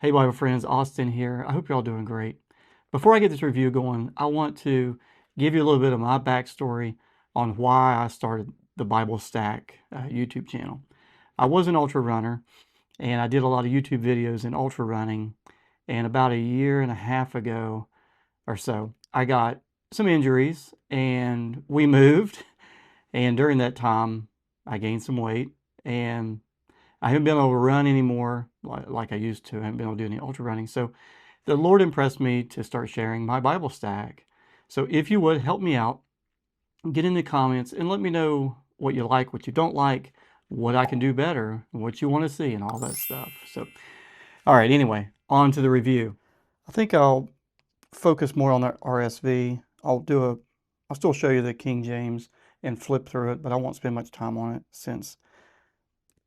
Hey Bible friends, Austin here. I hope you're all doing great. Before I get this review going, I want to give you a little bit of my backstory on why I started the Bible Stack YouTube channel. I was an ultra runner and I did a lot of YouTube videos in ultra running, and about a year and a half ago or so, I got some injuries and we moved, and during that time I gained some weight and I haven't been able to run anymore like I used to. I haven't been able to do any ultra running. So the Lord impressed me to start sharing my Bible stack. So if you would help me out, get in the comments and let me know what you like, what you don't like, what I can do better, what you want to see, and all that stuff. So, all right, anyway, on to the review. I think I'll focus more on the RSV. I'll still show you the King James and flip through it, but I won't spend much time on it since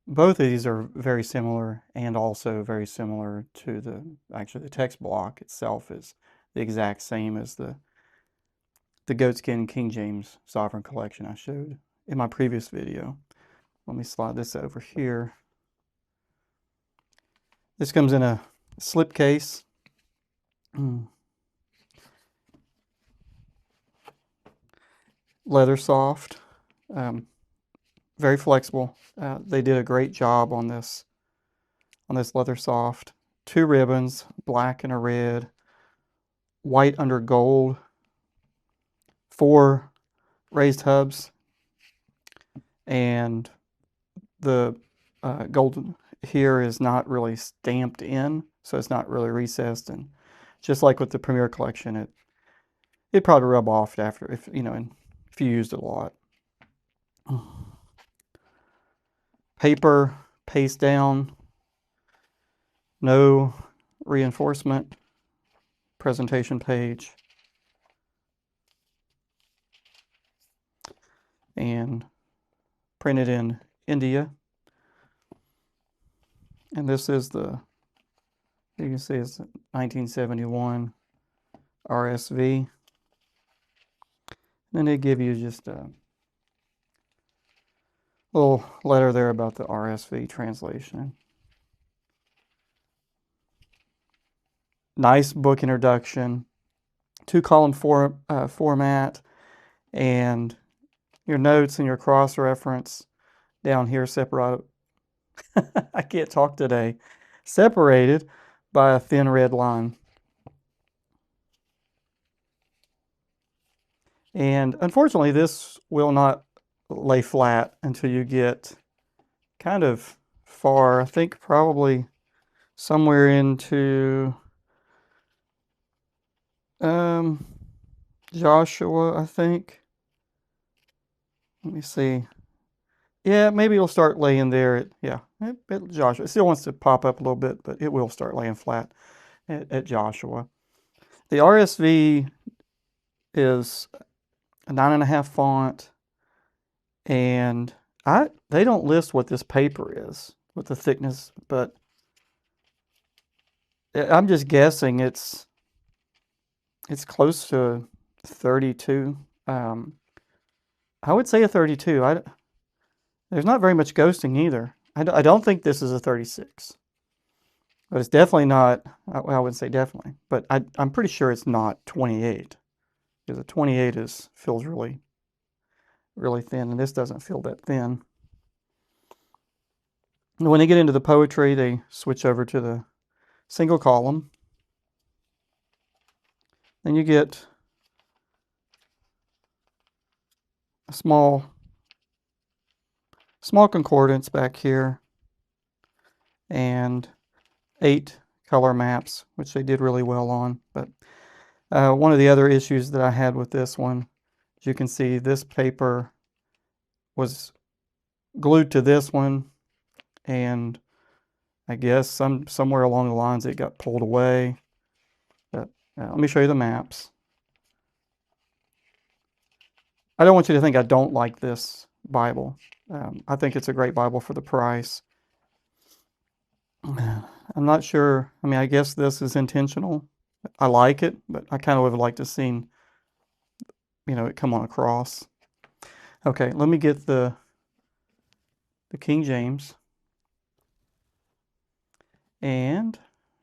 both of these are very similar, and also very similar to the text block itself is the exact same as the goatskin King James Sovereign Collection I showed in my previous video. Let me slide this over here. This comes in a slip case. Leathersoft. Very flexible. They did a great job on this Leathersoft. 2 ribbons, black and a red, white under gold, 4 raised hubs, and the gold here is not really stamped in, so it's not really recessed, and just like with the Premier Collection, it'd probably rub off after if you used it a lot. Paper paste down, no reinforcement, presentation page, and printed in India. And this is you can see it's 1971 RSV. Then they give you just a little letter there about the RSV translation. Nice book introduction, 2-column format, and your notes and your cross-reference down here separated. I can't talk today. Separated by a thin red line. And unfortunately, this will not lay flat until you get kind of far. I think probably somewhere into Joshua, I think. Let me see. Yeah, maybe it'll start laying there. Joshua. It still wants to pop up a little bit, but it will start laying flat at Joshua. The RSV is a 9.5 font, and they don't list what this paper is, what the thickness, but I'm just guessing it's close to 32. I would say a 32. There's not very much ghosting either. I don't think this is a 36. But it's definitely not, I wouldn't say definitely, but I'm pretty sure it's not 28. Because a 28 feels really, really thin, and this doesn't feel that thin. And when they get into the poetry, they switch over to the single column. Then you get a small concordance back here, and 8 color maps, which they did really well on. But one of the other issues that I had with this one, as you can see, this paper was glued to this one, and I guess somewhere along the lines it got pulled away. But let me show you the maps. I don't want you to think I don't like this Bible. I think it's a great Bible for the price. I'm not sure. I mean, I guess this is intentional. I like it, but I kind of would have liked to have seen, it come on a cross. Okay, let me get the King James and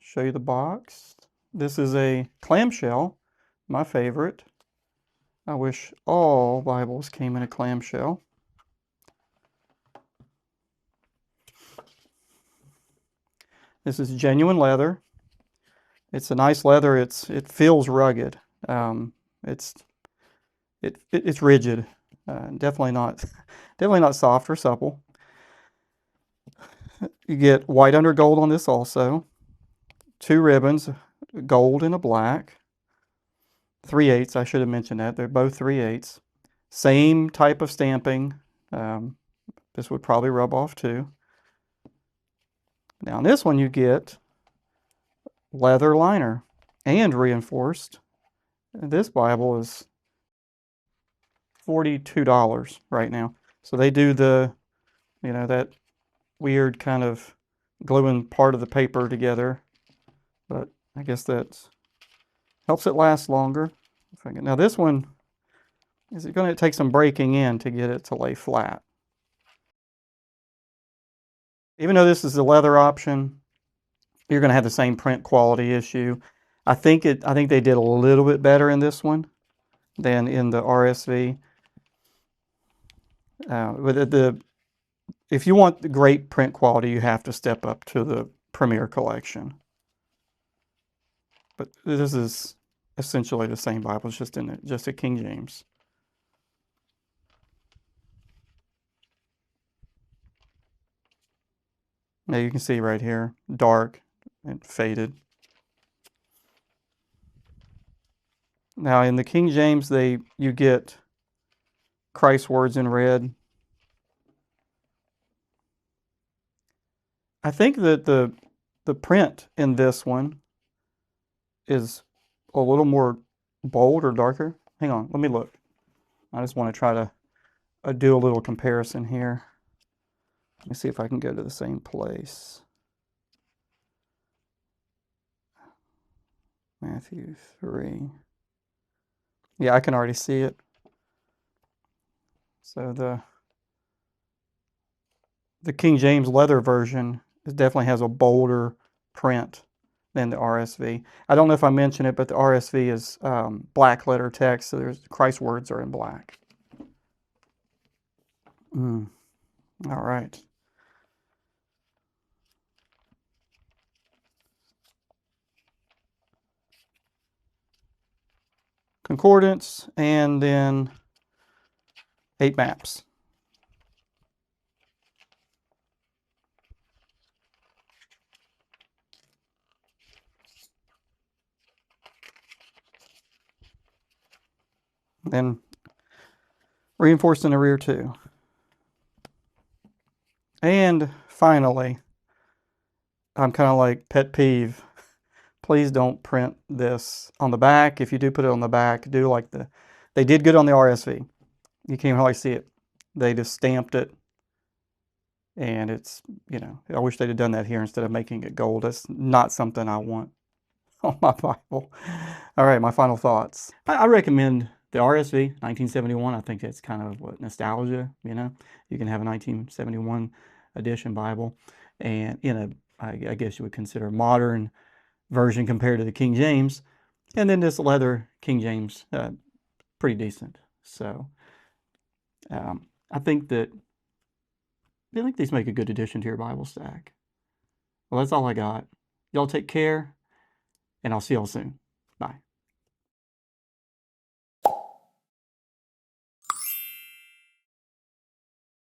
show you the box. This is a clamshell, my favorite. I wish all Bibles came in a clamshell. This is genuine leather. It's a nice leather. It feels rugged. It's rigid. Definitely not soft or supple. You get white under gold on this also. 2 ribbons, gold and a black. 3/8, I should have mentioned that. They're both 3/8. Same type of stamping. This would probably rub off too. Now on this one you get leather liner and reinforced. This Bible is $42 right now. So they do the, that weird kind of gluing part of the paper together. But I guess that helps it last longer. Now this one, is it going to take some breaking in to get it to lay flat? Even though this is the leather option, you're going to have the same print quality issue. I think they did a little bit better in this one than in the RSV. If you want the great print quality, you have to step up to the Premier Collection. But this is essentially the same Bible, it's just a King James. Now you can see right here, dark and faded. Now in the King James, you get Christ's words in red. I think that the print in this one is a little more bold or darker. Hang on, let me look. I just want to try to do a little comparison here. Let me see if I can go to the same place. Matthew 3. Yeah, I can already see it. So the King James leather version definitely has a bolder print than the RSV. I don't know if I mentioned it, but the RSV is black letter text, so Christ's words are in black. All right. Concordance, and then 8 maps. Then reinforced in the rear too. And finally, I'm kind of like pet peeve. Please don't print this on the back. If you do put it on the back, do like they did good on the RSV. You can't hardly see it. They just stamped it. And it's, I wish they'd have done that here instead of making it gold. That's not something I want on my Bible. All right, my final thoughts. I recommend the RSV 1971. I think it's kind of what nostalgia, You can have a 1971 edition Bible, and I guess you would consider a modern version compared to the King James, and then this leather King James, pretty decent. So I think these make a good addition to your Bible stack. Well, that's all I got. Y'all take care, and I'll see y'all soon. Bye.